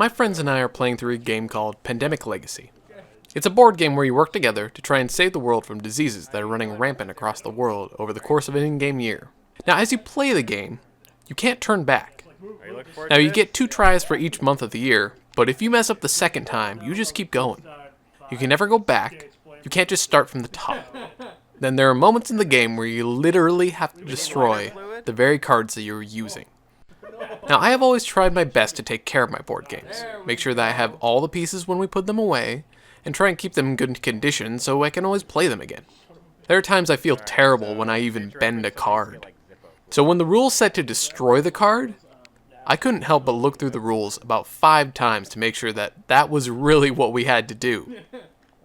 My friends and I are playing through a game called Pandemic Legacy. It's a board game where you work together to try and save the world from diseases that are running rampant across the world over the course of an in-game year. Now, as you play the game, you can't turn back. Now, you get 2 tries for each month of the year, but if you mess up the second time, you just keep going. You can never go back. You can't just start from the top. Then there are moments in the game where you literally have to destroy the very cards that you're using. Now, I have always tried my best to take care of my board games, make sure that I have all the pieces when we put them away, and try and keep them in good condition so I can always play them again. There are times I feel terrible when I even bend a card. So when the rules said to destroy the card, I couldn't help but look through the rules about 5 times to make sure that that was really what we had to do.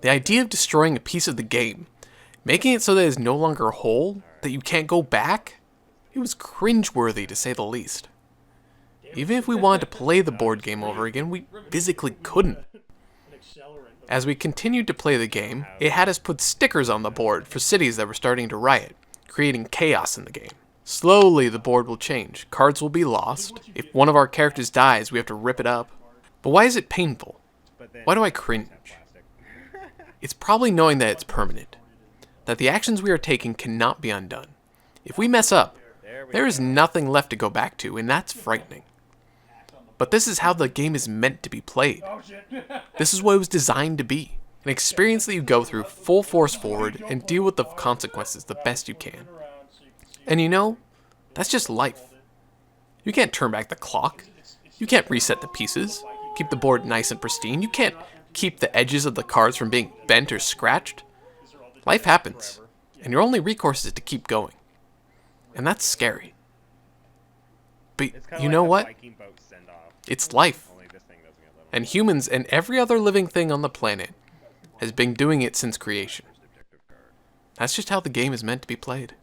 The idea of destroying a piece of the game, making it so that it is no longer whole, that you can't go back, it was cringeworthy to say the least. Even if we wanted to play the board game over again, we physically couldn't. As we continued to play the game, it had us put stickers on the board for cities that were starting to riot, creating chaos in the game. Slowly the board will change, cards will be lost, if one of our characters dies we have to rip it up. But why is it painful? Why do I cringe? It's probably knowing that it's permanent, that the actions we are taking cannot be undone. If we mess up, there is nothing left to go back to, and that's frightening. But this is how the game is meant to be played. This is what it was designed to be. An experience that you go through full force forward and deal with the consequences the best you can. And you know, that's just life. You can't turn back the clock. You can't reset the pieces, keep the board nice and pristine. You can't keep the edges of the cards from being bent or scratched. Life happens, and your only recourse is to keep going. And that's scary. But you know what? It's life. And humans and every other living thing on the planet has been doing it since creation. That's just how the game is meant to be played.